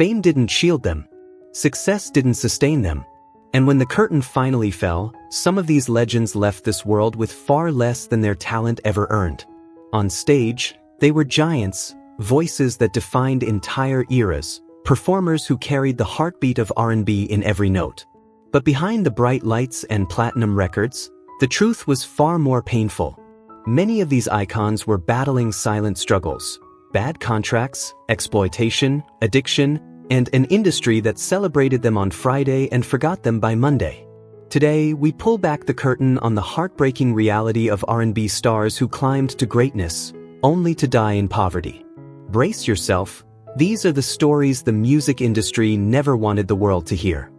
Fame didn't shield them. Success didn't sustain them. And when the curtain finally fell, some of these legends left this world with far less than their talent ever earned. On stage, they were giants, voices that defined entire eras, performers who carried the heartbeat of R&B in every note. But behind the bright lights and platinum records, the truth was far more painful. Many of these icons were battling silent struggles, bad contracts, exploitation, addiction, and an industry that celebrated them on Friday and forgot them by Monday. Today, we pull back the curtain on the heartbreaking reality of R&B stars who climbed to greatness, only to die in poverty. Brace yourself, these are the stories the music industry never wanted the world to hear.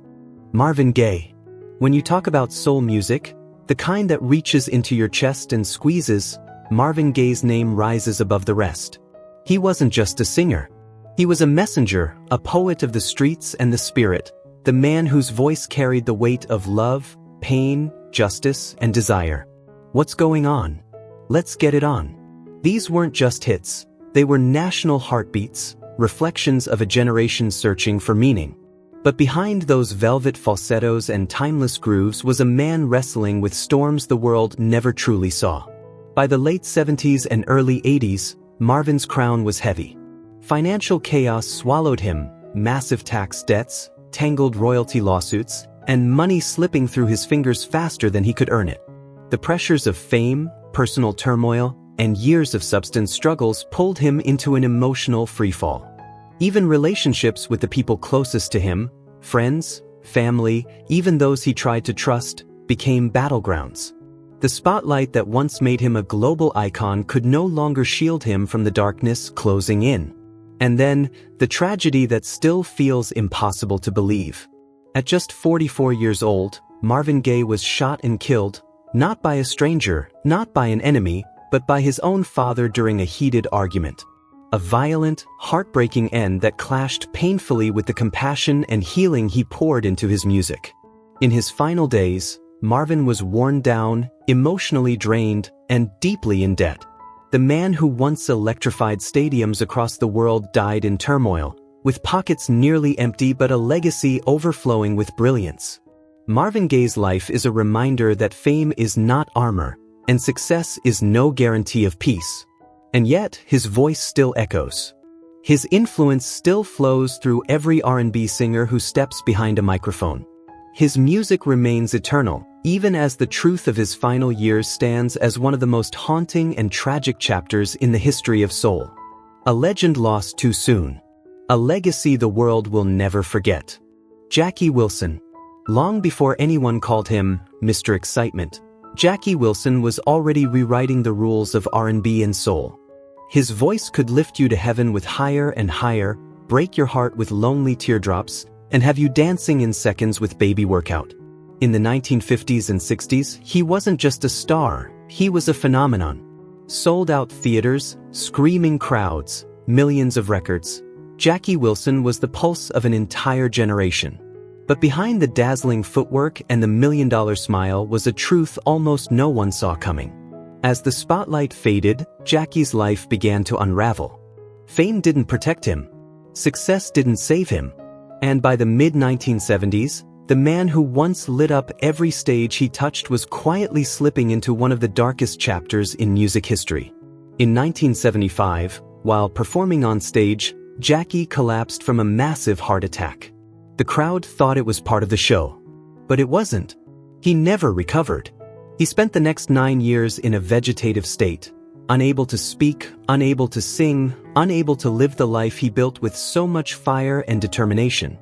Marvin Gaye. When you talk about soul music, the kind that reaches into your chest and squeezes, Marvin Gaye's name rises above the rest. He wasn't just a singer. He was a messenger, a poet of the streets and the spirit, the man whose voice carried the weight of love, pain, justice, and desire. What's going on? Let's get it on. These weren't just hits, they were national heartbeats, reflections of a generation searching for meaning. But behind those velvet falsettos and timeless grooves was a man wrestling with storms the world never truly saw. By the late 70s and early 80s, Marvin's crown was heavy. Financial chaos swallowed him, massive tax debts, tangled royalty lawsuits, and money slipping through his fingers faster than he could earn it. The pressures of fame, personal turmoil, and years of substance struggles pulled him into an emotional freefall. Even relationships with the people closest to him, friends, family, even those he tried to trust, became battlegrounds. The spotlight that once made him a global icon could no longer shield him from the darkness closing in. And then, the tragedy that still feels impossible to believe. At just 44 years old, Marvin Gaye was shot and killed, not by a stranger, not by an enemy, but by his own father during a heated argument. A violent, heartbreaking end that clashed painfully with the compassion and healing he poured into his music. In his final days, Marvin was worn down, emotionally drained, and deeply in debt. The man who once electrified stadiums across the world died in turmoil, with pockets nearly empty but a legacy overflowing with brilliance. Marvin Gaye's life is a reminder that fame is not armor, and success is no guarantee of peace. And yet, his voice still echoes. His influence still flows through every R&B singer who steps behind a microphone. His music remains eternal, even as the truth of his final years stands as one of the most haunting and tragic chapters in the history of soul. A legend lost too soon. A legacy the world will never forget. Jackie Wilson. Long before anyone called him Mr. Excitement, Jackie Wilson was already rewriting the rules of R&B and soul. His voice could lift you to heaven with Higher and Higher, break your heart with Lonely Teardrops, and have you dancing in seconds with Baby Workout. In the 1950s and 60s, he wasn't just a star, he was a phenomenon. Sold-out theaters, screaming crowds, millions of records. Jackie Wilson was the pulse of an entire generation. But behind the dazzling footwork and the million-dollar smile was a truth almost no one saw coming. As the spotlight faded, Jackie's life began to unravel. Fame didn't protect him. Success didn't save him. And by the mid-1970s, the man who once lit up every stage he touched was quietly slipping into one of the darkest chapters in music history. In 1975, while performing on stage, Jackie collapsed from a massive heart attack. The crowd thought it was part of the show. But it wasn't. He never recovered. He spent the next 9 years in a vegetative state, unable to speak, unable to sing, unable to live the life he built with so much fire and determination.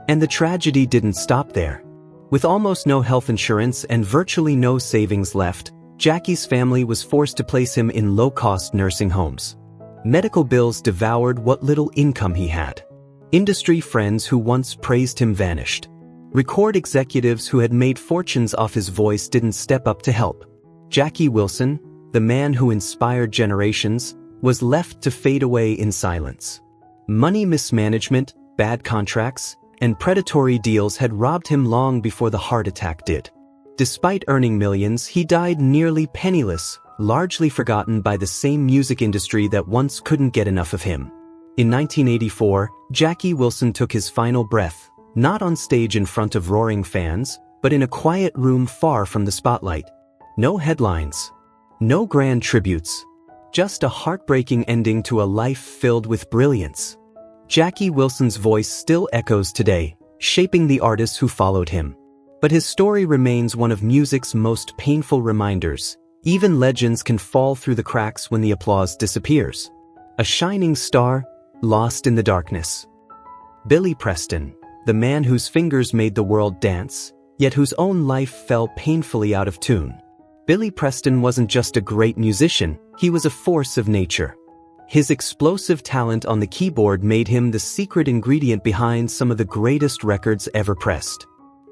And the tragedy didn't stop there. With almost no health insurance and virtually no savings left, Jackie's family was forced to place him in low-cost nursing homes. Medical bills devoured what little income he had. Industry friends who once praised him vanished. Record executives who had made fortunes off his voice didn't step up to help. Jackie Wilson, the man who inspired generations, was left to fade away in silence. Money mismanagement, bad contracts, and predatory deals had robbed him long before the heart attack did. Despite earning millions, he died nearly penniless, largely forgotten by the same music industry that once couldn't get enough of him. In 1984, Jackie Wilson took his final breath, not on stage in front of roaring fans, but in a quiet room far from the spotlight. No headlines. No grand tributes. Just a heartbreaking ending to a life filled with brilliance. Jackie Wilson's voice still echoes today, shaping the artists who followed him. But his story remains one of music's most painful reminders. Even legends can fall through the cracks when the applause disappears. A shining star, lost in the darkness. Billy Preston, the man whose fingers made the world dance, yet whose own life fell painfully out of tune. Billy Preston wasn't just a great musician, he was a force of nature. His explosive talent on the keyboard made him the secret ingredient behind some of the greatest records ever pressed.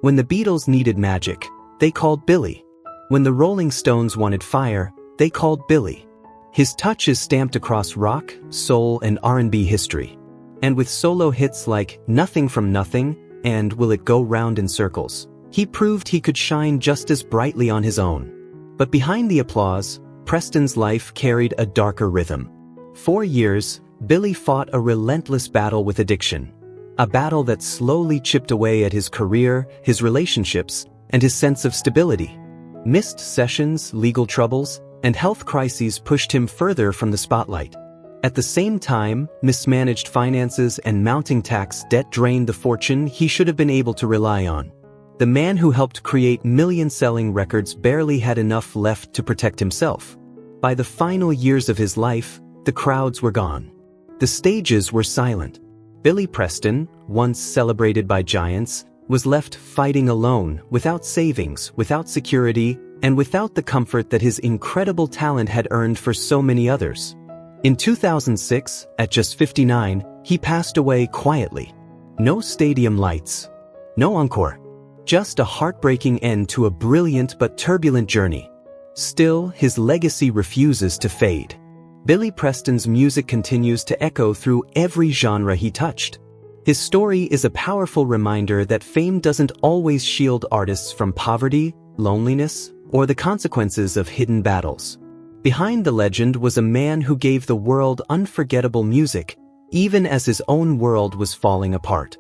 When the Beatles needed magic, they called Billy. When the Rolling Stones wanted fire, they called Billy. His touch is stamped across rock, soul, and R&B history. And with solo hits like Nothing from Nothing and Will It Go Round in Circles, he proved he could shine just as brightly on his own. But behind the applause, Preston's life carried a darker rhythm. For years, Billy fought a relentless battle with addiction. A battle that slowly chipped away at his career, his relationships, and his sense of stability. Missed sessions, legal troubles, and health crises pushed him further from the spotlight. At the same time, mismanaged finances and mounting tax debt drained the fortune he should have been able to rely on. The man who helped create million-selling records barely had enough left to protect himself. By the final years of his life, the crowds were gone. The stages were silent. Billy Preston, once celebrated by giants, was left fighting alone, without savings, without security, and without the comfort that his incredible talent had earned for so many others. In 2006, at just 59, he passed away quietly. No stadium lights. No encore. Just a heartbreaking end to a brilliant but turbulent journey. Still, his legacy refuses to fade. Billy Preston's music continues to echo through every genre he touched. His story is a powerful reminder that fame doesn't always shield artists from poverty, loneliness, or the consequences of hidden battles. Behind the legend was a man who gave the world unforgettable music, even as his own world was falling apart.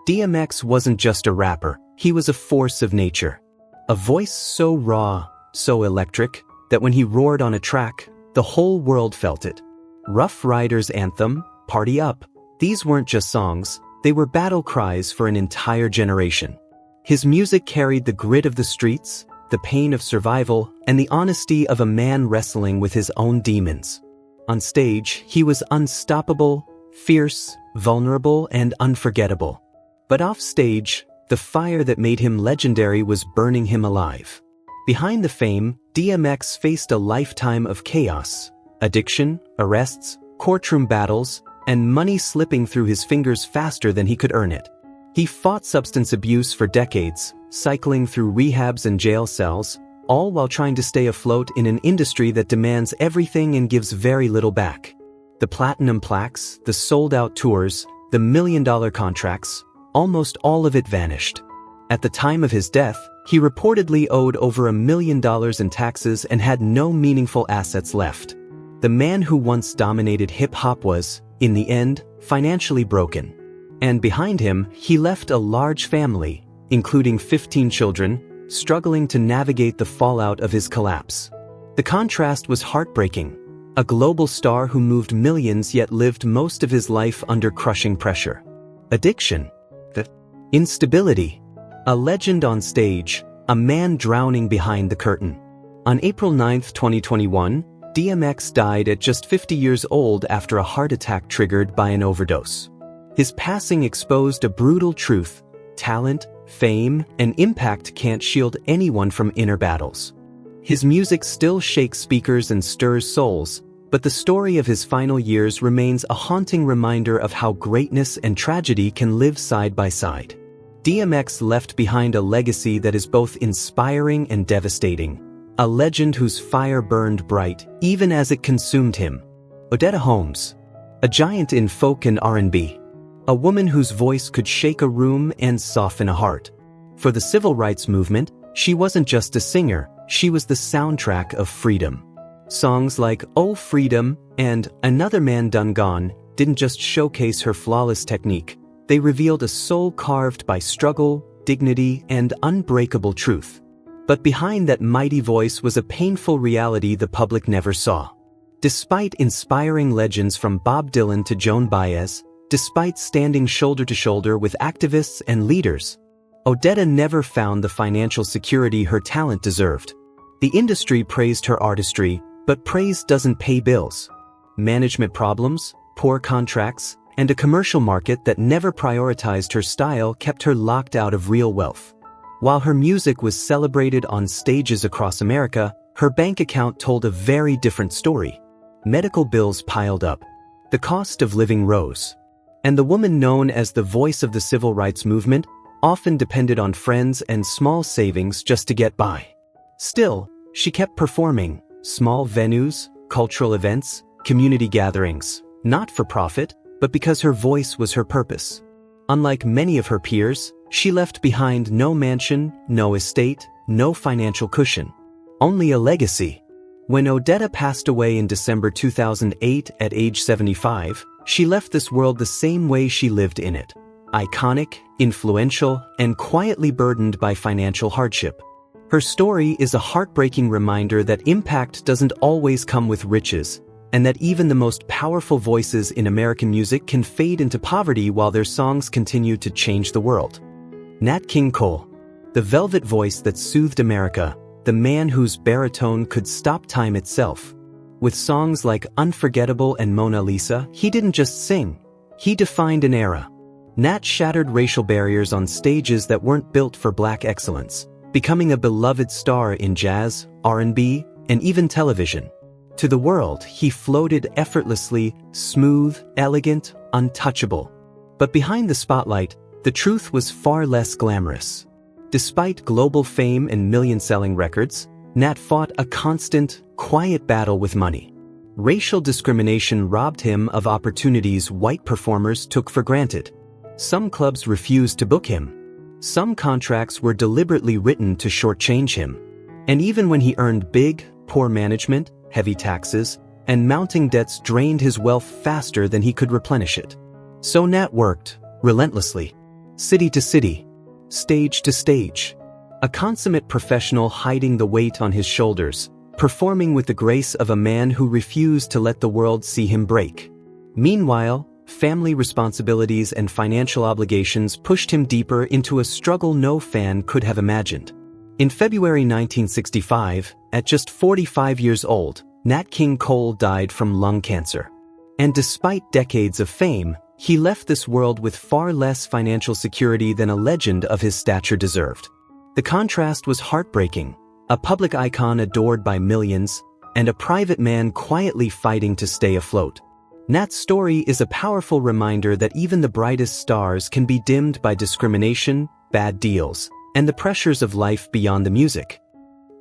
DMX wasn't just a rapper, he was a force of nature. A voice so raw, so electric, that when he roared on a track, the whole world felt it. Rough Riders' anthem, Party Up, these weren't just songs, they were battle cries for an entire generation. His music carried the grit of the streets, the pain of survival, and the honesty of a man wrestling with his own demons. On stage, he was unstoppable, fierce, vulnerable, and unforgettable. But off stage, the fire that made him legendary was burning him alive. Behind the fame, DMX faced a lifetime of chaos, addiction, arrests, courtroom battles, and money slipping through his fingers faster than he could earn it. He fought substance abuse for decades, cycling through rehabs and jail cells, all while trying to stay afloat in an industry that demands everything and gives very little back. The platinum plaques, the sold-out tours, the million-dollar contracts, almost all of it vanished. At the time of his death, he reportedly owed over $1 million in taxes and had no meaningful assets left. The man who once dominated hip-hop was, in the end, financially broken. And behind him, he left a large family, including 15 children, struggling to navigate the fallout of his collapse. The contrast was heartbreaking. A global star who moved millions yet lived most of his life under crushing pressure. Addiction. Instability. A legend on stage, a man drowning behind the curtain. On April 9, 2021, DMX died at just 50 years old after a heart attack triggered by an overdose. His passing exposed a brutal truth: talent, fame, and impact can't shield anyone from inner battles. His music still shakes speakers and stirs souls, but the story of his final years remains a haunting reminder of how greatness and tragedy can live side by side. DMX left behind a legacy that is both inspiring and devastating. A legend whose fire burned bright, even as it consumed him. Odetta Holmes. A giant in folk and R&B. A woman whose voice could shake a room and soften a heart. For the civil rights movement, she wasn't just a singer, she was the soundtrack of freedom. Songs like "Oh Freedom" and "Another Man Done Gone" didn't just showcase her flawless technique, they revealed a soul carved by struggle, dignity, and unbreakable truth. But behind that mighty voice was a painful reality the public never saw. Despite inspiring legends from Bob Dylan to Joan Baez, despite standing shoulder to shoulder with activists and leaders, Odetta never found the financial security her talent deserved. The industry praised her artistry, but praise doesn't pay bills. Management problems, poor contracts, and a commercial market that never prioritized her style kept her locked out of real wealth. While her music was celebrated on stages across America, her bank account told a very different story. Medical bills piled up. The cost of living rose. And the woman known as the voice of the civil rights movement often depended on friends and small savings just to get by. Still, she kept performing, small venues, cultural events, community gatherings, not for profit, but because her voice was her purpose. Unlike many of her peers, she left behind no mansion, no estate, no financial cushion. Only a legacy. When Odetta passed away in December 2008 at age 75, she left this world the same way she lived in it. Iconic, influential, and quietly burdened by financial hardship. Her story is a heartbreaking reminder that impact doesn't always come with riches, and that even the most powerful voices in American music can fade into poverty while their songs continue to change the world. Nat King Cole, the velvet voice that soothed America, the man whose baritone could stop time itself. With songs like Unforgettable and Mona Lisa, he didn't just sing, he defined an era. Nat shattered racial barriers on stages that weren't built for black excellence, becoming a beloved star in jazz, R&B, and even television. To the world, he floated effortlessly, smooth, elegant, untouchable. But behind the spotlight, the truth was far less glamorous. Despite global fame and million-selling records, Nat fought a constant, quiet battle with money. Racial discrimination robbed him of opportunities white performers took for granted. Some clubs refused to book him. Some contracts were deliberately written to shortchange him. And even when he earned big, poor management, heavy taxes, and mounting debts drained his wealth faster than he could replenish it. So Nat worked, relentlessly, city to city, stage to stage, a consummate professional hiding the weight on his shoulders, performing with the grace of a man who refused to let the world see him break. Meanwhile, family responsibilities and financial obligations pushed him deeper into a struggle no fan could have imagined. In February 1965, at just 45 years old, Nat King Cole died from lung cancer. And despite decades of fame, he left this world with far less financial security than a legend of his stature deserved. The contrast was heartbreaking, a public icon adored by millions, and a private man quietly fighting to stay afloat. Nat's story is a powerful reminder that even the brightest stars can be dimmed by discrimination, bad deals, and the pressures of life beyond the music.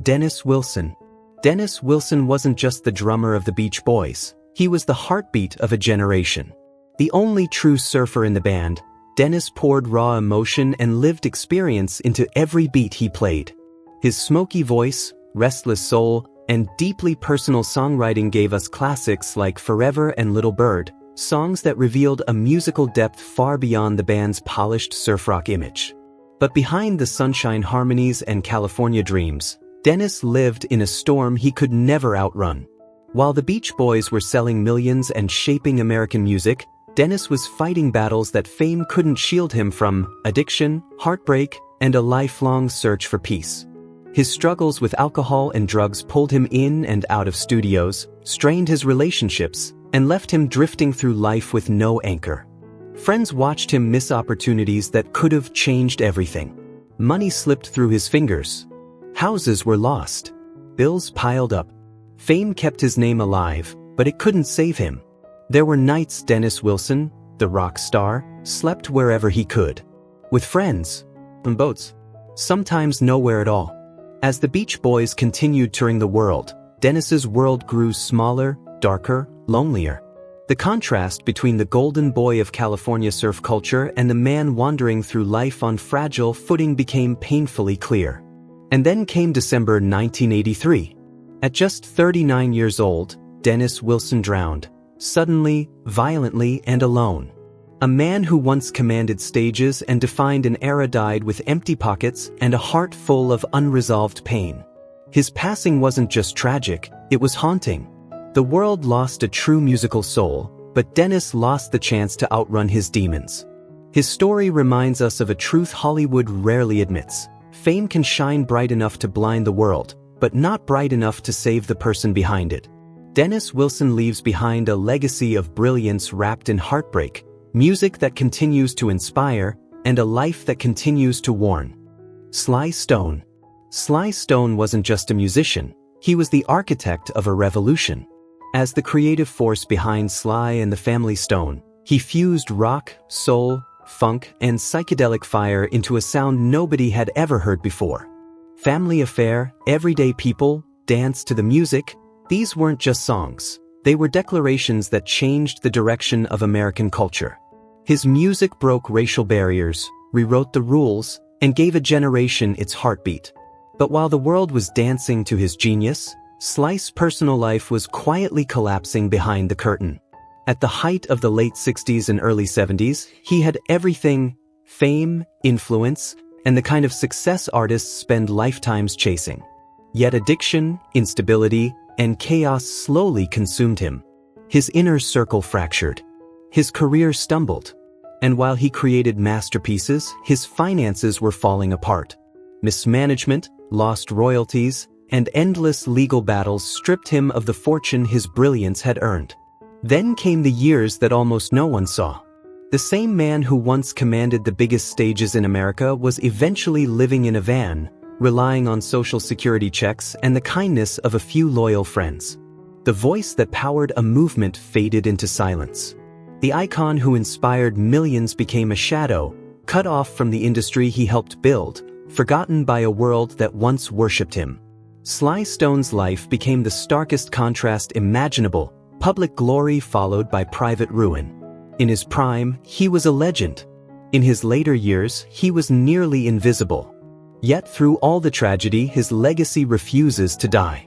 Dennis Wilson. Dennis Wilson wasn't just the drummer of the Beach Boys, he was the heartbeat of a generation. The only true surfer in the band, Dennis poured raw emotion and lived experience into every beat he played. His smoky voice, restless soul, and deeply personal songwriting gave us classics like Forever and Little Bird, songs that revealed a musical depth far beyond the band's polished surf rock image. But behind the sunshine harmonies and California dreams, Dennis lived in a storm he could never outrun. While the Beach Boys were selling millions and shaping American music, Dennis was fighting battles that fame couldn't shield him from: addiction, heartbreak, and a lifelong search for peace. His struggles with alcohol and drugs pulled him in and out of studios, strained his relationships, and left him drifting through life with no anchor. Friends watched him miss opportunities that could have changed everything. Money slipped through his fingers. Houses were lost. Bills piled up. Fame kept his name alive, but it couldn't save him. There were nights Dennis Wilson, the rock star, slept wherever he could. With friends. On boats. Sometimes nowhere at all. As the Beach Boys continued touring the world, Dennis's world grew smaller, darker, lonelier. The contrast between the golden boy of California surf culture and the man wandering through life on fragile footing became painfully clear. And then came December 1983. At just 39 years old, Dennis Wilson drowned, suddenly, violently, and alone. A man who once commanded stages and defined an era died with empty pockets and a heart full of unresolved pain. His passing wasn't just tragic, it was haunting. The world lost a true musical soul, but Dennis lost the chance to outrun his demons. His story reminds us of a truth Hollywood rarely admits. Fame can shine bright enough to blind the world, but not bright enough to save the person behind it. Dennis Wilson leaves behind a legacy of brilliance wrapped in heartbreak, music that continues to inspire, and a life that continues to warn. Sly Stone. Sly Stone wasn't just a musician, he was the architect of a revolution. As the creative force behind Sly and the Family Stone, he fused rock, soul, funk, and psychedelic fire into a sound nobody had ever heard before. Family Affair, Everyday People, Dance to the Music, these weren't just songs, they were declarations that changed the direction of American culture. His music broke racial barriers, rewrote the rules, and gave a generation its heartbeat. But while the world was dancing to his genius, Sly's personal life was quietly collapsing behind the curtain. At the height of the late 60s and early 70s, he had everything: fame, influence, and the kind of success artists spend lifetimes chasing. Yet addiction, instability, and chaos slowly consumed him. His inner circle fractured. His career stumbled. And while he created masterpieces, his finances were falling apart. Mismanagement, lost royalties, and endless legal battles stripped him of the fortune his brilliance had earned. Then came the years that almost no one saw. The same man who once commanded the biggest stages in America was eventually living in a van, relying on Social Security checks and the kindness of a few loyal friends. The voice that powered a movement faded into silence. The icon who inspired millions became a shadow, cut off from the industry he helped build, forgotten by a world that once worshipped him. Sly Stone's life became the starkest contrast imaginable: public glory followed by private ruin. In his prime, he was a legend. In his later years, he was nearly invisible. Yet through all the tragedy, his legacy refuses to die.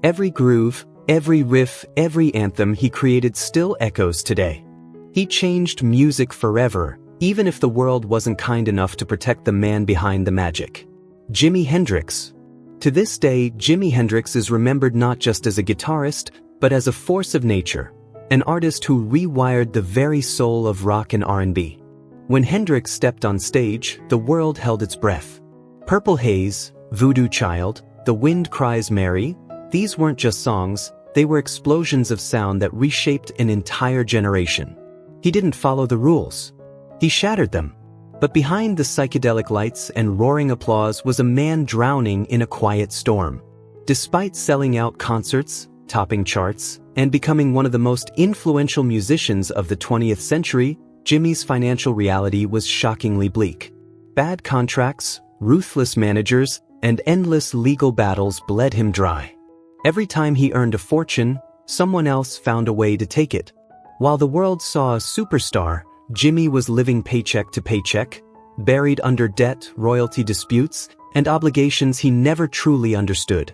Every groove, every riff, every anthem he created still echoes today. He changed music forever, even if the world wasn't kind enough to protect the man behind the magic. Jimi Hendrix. To this day, Jimi Hendrix is remembered not just as a guitarist, but as a force of nature, an artist who rewired the very soul of rock and R&B. When Hendrix stepped on stage, the world held its breath. Purple Haze, Voodoo Child, The Wind Cries Mary, these weren't just songs, they were explosions of sound that reshaped an entire generation. He didn't follow the rules. He shattered them. But behind the psychedelic lights and roaring applause was a man drowning in a quiet storm. Despite selling out concerts, topping charts, and becoming one of the most influential musicians of the 20th century, Jimi's financial reality was shockingly bleak. Bad contracts, ruthless managers, and endless legal battles bled him dry. Every time he earned a fortune, someone else found a way to take it. While the world saw a superstar, Jimi was living paycheck to paycheck, buried under debt, royalty disputes, and obligations he never truly understood.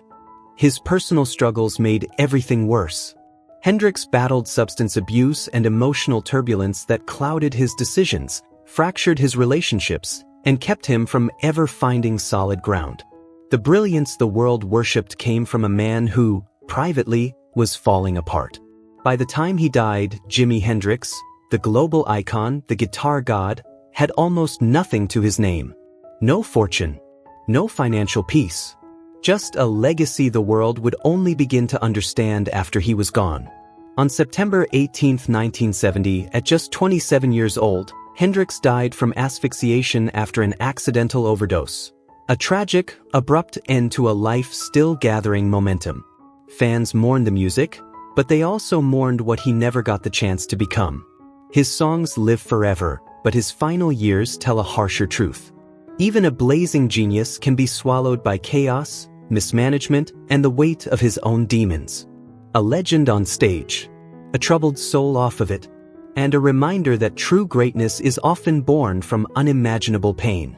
His personal struggles made everything worse. Hendrix battled substance abuse and emotional turbulence that clouded his decisions, fractured his relationships, and kept him from ever finding solid ground. The brilliance the world worshipped came from a man who, privately, was falling apart. By the time he died, Jimi Hendrix, the global icon, the guitar god, had almost nothing to his name. No fortune, no financial peace. Just a legacy the world would only begin to understand after he was gone. On September 18, 1970, at just 27 years old, Hendrix died from asphyxiation after an accidental overdose. A tragic, abrupt end to a life still gathering momentum. Fans mourned the music, but they also mourned what he never got the chance to become. His songs live forever, but his final years tell a harsher truth. Even a blazing genius can be swallowed by chaos, mismanagement, and the weight of his own demons. A legend on stage, a troubled soul off of it, and a reminder that true greatness is often born from unimaginable pain.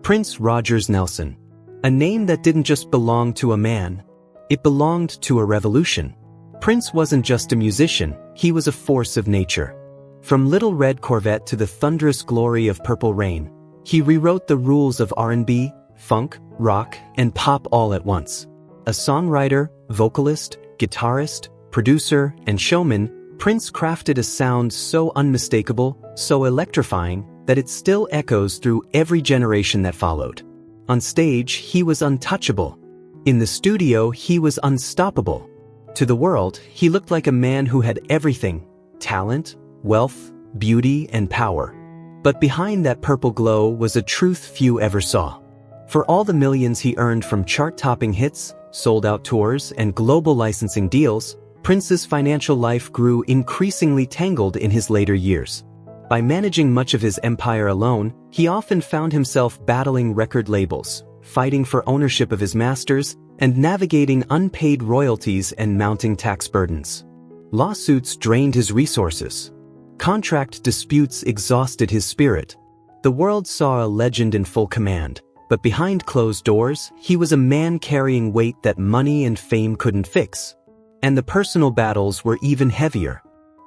Prince Rogers Nelson. A name that didn't just belong to a man, it belonged to a revolution. Prince wasn't just a musician, he was a force of nature. From Little Red Corvette to the thunderous glory of Purple Rain, he rewrote the rules of R&B, funk, rock, and pop all at once. A songwriter, vocalist, guitarist, producer, and showman, Prince crafted a sound so unmistakable, so electrifying, that it still echoes through every generation that followed. On stage, he was untouchable. In the studio, he was unstoppable. To the world, he looked like a man who had everything: talent, wealth, beauty, and power. But behind that purple glow was a truth few ever saw. For all the millions he earned from chart-topping hits, sold-out tours, and global licensing deals, Prince's financial life grew increasingly tangled in his later years. By managing much of his empire alone, he often found himself battling record labels, fighting for ownership of his masters, and navigating unpaid royalties and mounting tax burdens. Lawsuits drained his resources. Contract disputes exhausted his spirit. The world saw a legend in full command, but behind closed doors, he was a man carrying weight that money and fame couldn't fix. And the personal battles were even heavier.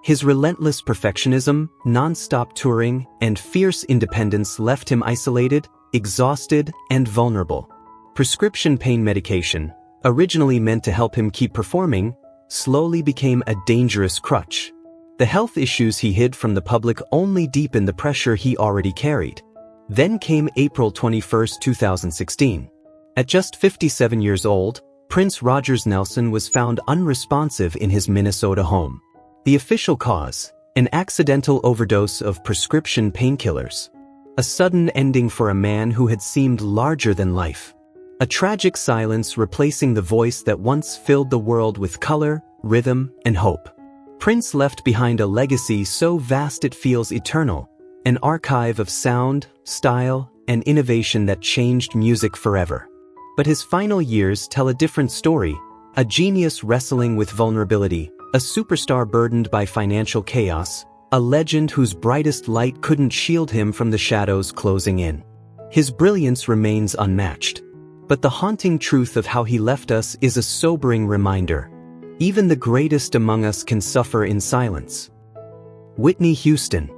His relentless perfectionism, non-stop touring, and fierce independence left him isolated, exhausted, and vulnerable. Prescription pain medication, originally meant to help him keep performing, slowly became a dangerous crutch. The health issues he hid from the public only deepened the pressure he already carried. Then came April 21, 2016. At just 57 years old, Prince Rogers Nelson was found unresponsive in his Minnesota home. The official cause: an accidental overdose of prescription painkillers. A sudden ending for a man who had seemed larger than life. A tragic silence replacing the voice that once filled the world with color, rhythm, and hope. Prince left behind a legacy so vast it feels eternal, an archive of sound, style, and innovation that changed music forever. But his final years tell a different story: a genius wrestling with vulnerability, a superstar burdened by financial chaos, a legend whose brightest light couldn't shield him from the shadows closing in. His brilliance remains unmatched. But the haunting truth of how he left us is a sobering reminder. Even the greatest among us can suffer in silence. Whitney Houston.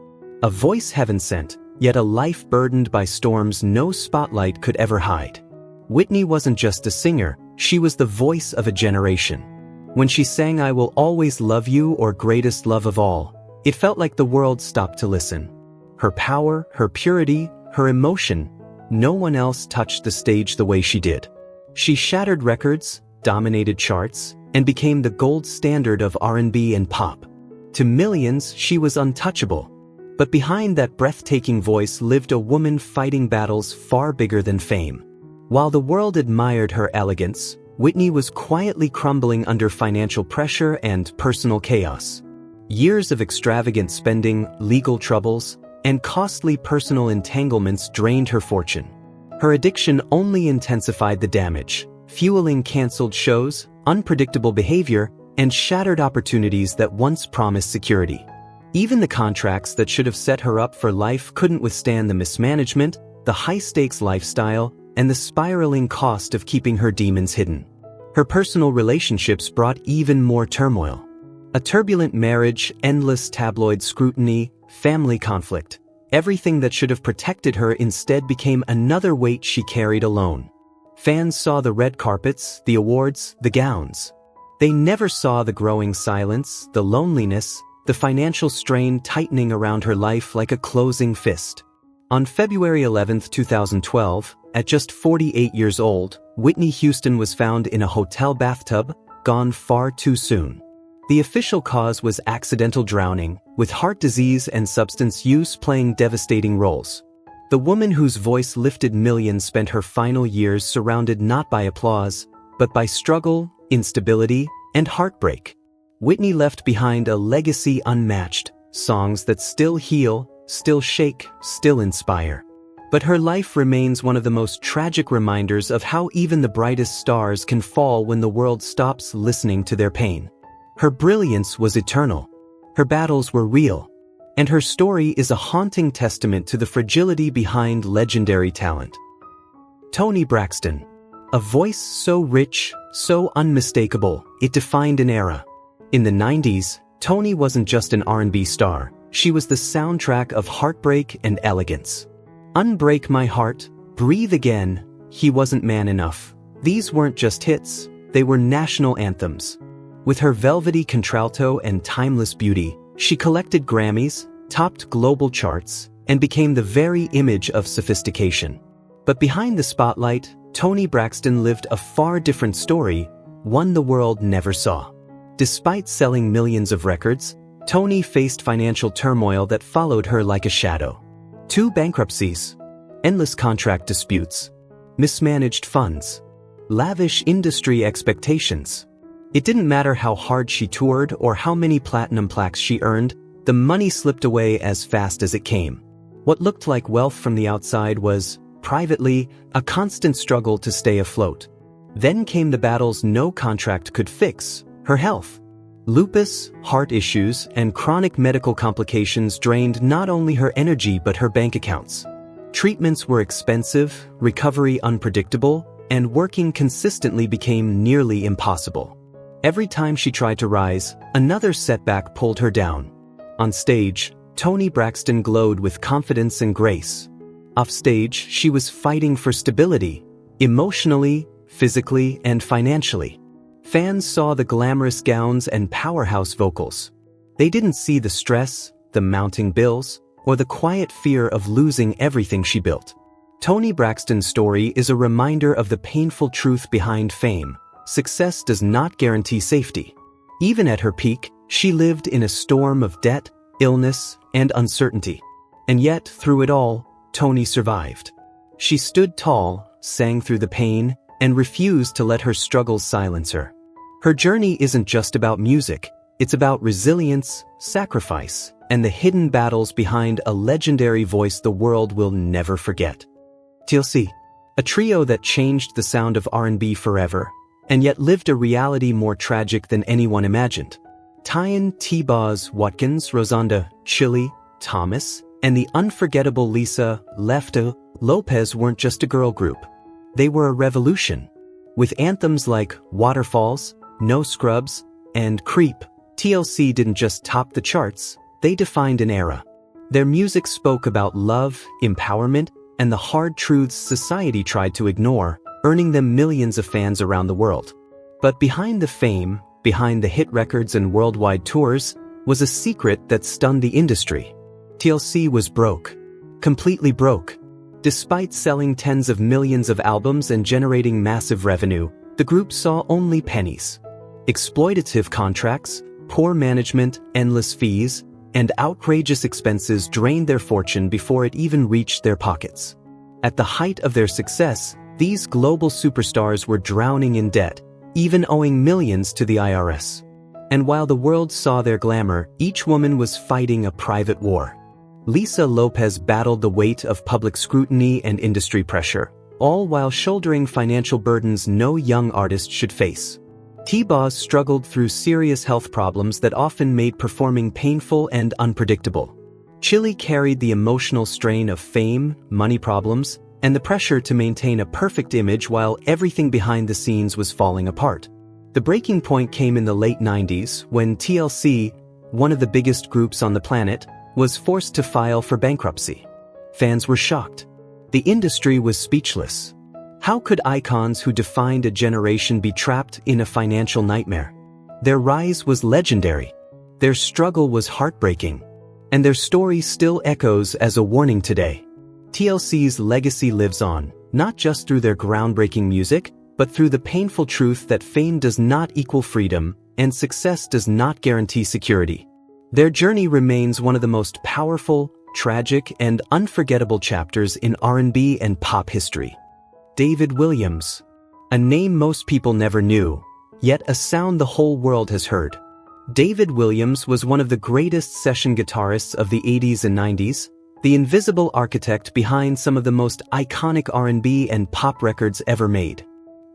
A voice heaven sent, yet a life burdened by storms no spotlight could ever hide. Whitney wasn't just a singer, she was the voice of a generation. When she sang "I Will Always Love You" or "Greatest Love of All," it felt like the world stopped to listen. Her power, her purity, her emotion, no one else touched the stage the way she did. She shattered records, dominated charts, and became the gold standard of R&B and pop. To millions, she was untouchable. But behind that breathtaking voice lived a woman fighting battles far bigger than fame. While the world admired her elegance, Whitney was quietly crumbling under financial pressure and personal chaos. Years of extravagant spending, legal troubles, and costly personal entanglements drained her fortune. Her addiction only intensified the damage, fueling canceled shows, unpredictable behavior, and shattered opportunities that once promised security. Even the contracts that should have set her up for life couldn't withstand the mismanagement, the high-stakes lifestyle, and the spiraling cost of keeping her demons hidden. Her personal relationships brought even more turmoil. A turbulent marriage, endless tabloid scrutiny, family conflict. Everything that should have protected her instead became another weight she carried alone. Fans saw the red carpets, the awards, the gowns. They never saw the growing silence, the loneliness, the financial strain tightening around her life like a closing fist. On February 11, 2012, at just 48 years old, Whitney Houston was found in a hotel bathtub, gone far too soon. The official cause was accidental drowning, with heart disease and substance use playing devastating roles. The woman whose voice lifted millions spent her final years surrounded not by applause, but by struggle, instability, and heartbreak. Whitney left behind a legacy unmatched, songs that still heal, still shake, still inspire. But her life remains one of the most tragic reminders of how even the brightest stars can fall when the world stops listening to their pain. Her brilliance was eternal. Her battles were real. And her story is a haunting testament to the fragility behind legendary talent. Toni Braxton. A voice so rich, so unmistakable, it defined an era. In the 90s, Toni wasn't just an R&B star, she was the soundtrack of heartbreak and elegance. Unbreak My Heart, Breathe Again, He Wasn't Man Enough. These weren't just hits, they were national anthems. With her velvety contralto and timeless beauty, she collected Grammys, topped global charts, and became the very image of sophistication. But behind the spotlight, Toni Braxton lived a far different story, one the world never saw. Despite selling millions of records, Toni faced financial turmoil that followed her like a shadow. 2 bankruptcies, endless contract disputes, mismanaged funds, lavish industry expectations. It didn't matter how hard she toured or how many platinum plaques she earned, the money slipped away as fast as it came. What looked like wealth from the outside was, privately, a constant struggle to stay afloat. Then came the battles no contract could fix: her health. Lupus, heart issues, and chronic medical complications drained not only her energy but her bank accounts. Treatments were expensive, recovery unpredictable, and working consistently became nearly impossible. Every time she tried to rise, another setback pulled her down. On stage, Toni Braxton glowed with confidence and grace. Offstage, she was fighting for stability, emotionally, physically, and financially. Fans saw the glamorous gowns and powerhouse vocals. They didn't see the stress, the mounting bills, or the quiet fear of losing everything she built. Toni Braxton's story is a reminder of the painful truth behind fame. Success does not guarantee safety. Even at her peak, she lived in a storm of debt, illness, and uncertainty. And yet, through it all, Toni survived. She stood tall, sang through the pain, and refused to let her struggles silence her. Her journey isn't just about music, it's about resilience, sacrifice, and the hidden battles behind a legendary voice the world will never forget. TLC, a trio that changed the sound of R&B forever, and yet lived a reality more tragic than anyone imagined. Tyan T-Boz Watkins, Rosanda, Chili, Thomas, and the unforgettable Lisa Lefto Lopez weren't just a girl group. They were a revolution. With anthems like Waterfalls, No Scrubs, and Creep, TLC didn't just top the charts, they defined an era. Their music spoke about love, empowerment, and the hard truths society tried to ignore, earning them millions of fans around the world. But behind the fame, behind the hit records and worldwide tours, was a secret that stunned the industry. TLC was broke. Completely broke. Despite selling tens of millions of albums and generating massive revenue, the group saw only pennies. Exploitative contracts, poor management, endless fees, and outrageous expenses drained their fortune before it even reached their pockets. At the height of their success, these global superstars were drowning in debt, even owing millions to the IRS. And while the world saw their glamour, each woman was fighting a private war. Lisa Lopez battled the weight of public scrutiny and industry pressure, all while shouldering financial burdens no young artist should face. T-Boz struggled through serious health problems that often made performing painful and unpredictable. Chili carried the emotional strain of fame, money problems, and the pressure to maintain a perfect image while everything behind the scenes was falling apart. The breaking point came in the late 90s when TLC, one of the biggest groups on the planet, was forced to file for bankruptcy. Fans were shocked. The industry was speechless. How could icons who defined a generation be trapped in a financial nightmare? Their rise was legendary. Their struggle was heartbreaking. And their story still echoes as a warning today. TLC's legacy lives on, not just through their groundbreaking music, but through the painful truth that fame does not equal freedom, and success does not guarantee security. Their journey remains one of the most powerful, tragic, and unforgettable chapters in R&B and pop history. David Williams. A name most people never knew, yet a sound the whole world has heard. David Williams was one of the greatest session guitarists of the 80s and 90s, the invisible architect behind some of the most iconic R&B and pop records ever made.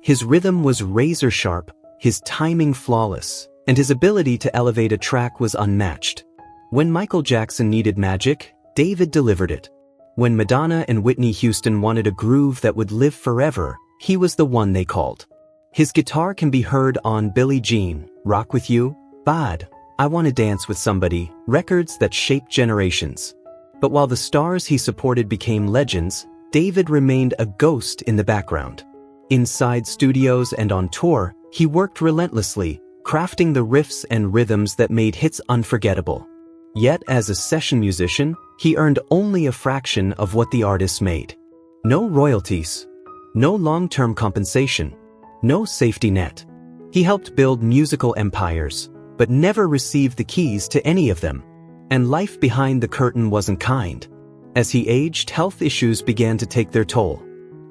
His rhythm was razor-sharp, his timing flawless, and his ability to elevate a track was unmatched. When Michael Jackson needed magic, David delivered it. When Madonna and Whitney Houston wanted a groove that would live forever, he was the one they called. His guitar can be heard on Billie Jean, Rock With You, Bad, I Wanna Dance with Somebody, records that shaped generations. But while the stars he supported became legends, David remained a ghost in the background. Inside studios and on tour, he worked relentlessly, crafting the riffs and rhythms that made hits unforgettable. Yet as a session musician, he earned only a fraction of what the artists made. No royalties. No long-term compensation. No safety net. He helped build musical empires, but never received the keys to any of them. And life behind the curtain wasn't kind. As he aged, health issues began to take their toll.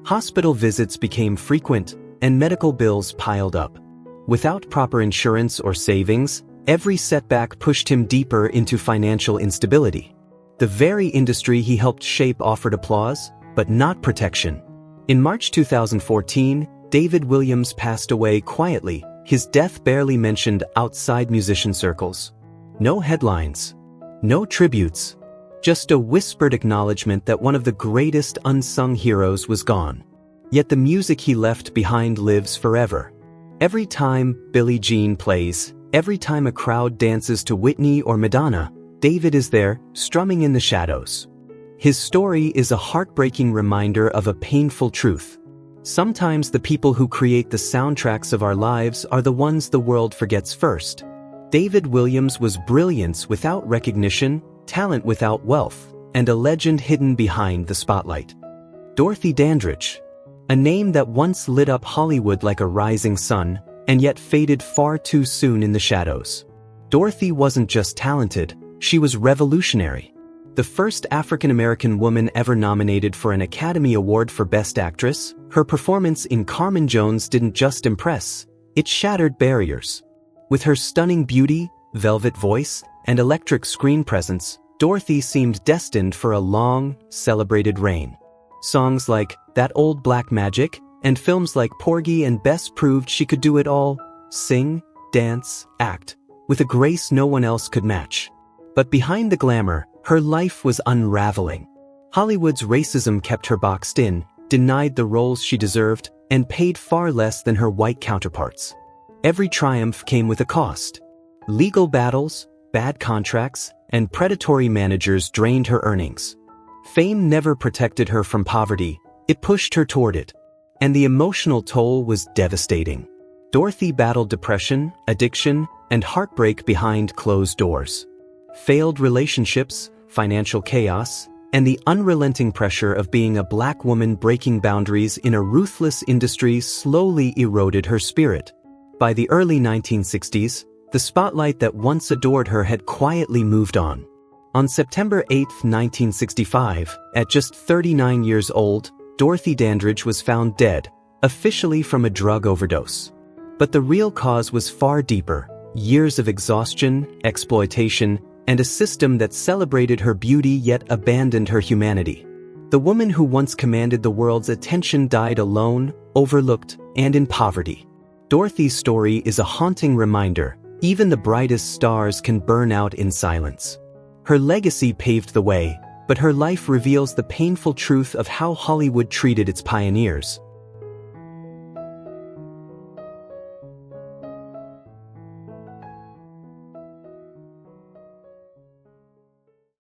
Hospital visits became frequent, and medical bills piled up. Without proper insurance or savings, every setback pushed him deeper into financial instability. The very industry he helped shape offered applause, but not protection. In March 2014, David Williams passed away quietly, his death barely mentioned outside musician circles. No headlines. No tributes. Just a whispered acknowledgement that one of the greatest unsung heroes was gone. Yet the music he left behind lives forever. Every time Billie Jean plays, every time a crowd dances to Whitney or Madonna, David is there, strumming in the shadows. His story is a heartbreaking reminder of a painful truth. Sometimes the people who create the soundtracks of our lives are the ones the world forgets first. David Williams was brilliance without recognition, talent without wealth, and a legend hidden behind the spotlight. Dorothy Dandridge. A name that once lit up Hollywood like a rising sun, and yet faded far too soon in the shadows. Dorothy wasn't just talented, she was revolutionary. The first African-American woman ever nominated for an Academy Award for Best Actress, her performance in Carmen Jones didn't just impress, it shattered barriers. With her stunning beauty, velvet voice, and electric screen presence, Dorothy seemed destined for a long, celebrated reign. Songs like That Old Black Magic and films like Porgy and Bess proved she could do it all: sing, dance, act, with a grace no one else could match. But behind the glamour, her life was unraveling. Hollywood's racism kept her boxed in, denied the roles she deserved, and paid far less than her white counterparts. Every triumph came with a cost. Legal battles, bad contracts, and predatory managers drained her earnings. Fame never protected her from poverty, it pushed her toward it. And the emotional toll was devastating. Dorothy battled depression, addiction, and heartbreak behind closed doors. Failed relationships, financial chaos, and the unrelenting pressure of being a black woman breaking boundaries in a ruthless industry slowly eroded her spirit. By the early 1960s, the spotlight that once adored her had quietly moved on. On September 8, 1965, at just 39 years old, Dorothy Dandridge was found dead, officially from a drug overdose. But the real cause was far deeper: years of exhaustion, exploitation, and a system that celebrated her beauty yet abandoned her humanity. The woman who once commanded the world's attention died alone, overlooked, and in poverty. Dorothy's story is a haunting reminder: even the brightest stars can burn out in silence. Her legacy paved the way, but her life reveals the painful truth of how Hollywood treated its pioneers.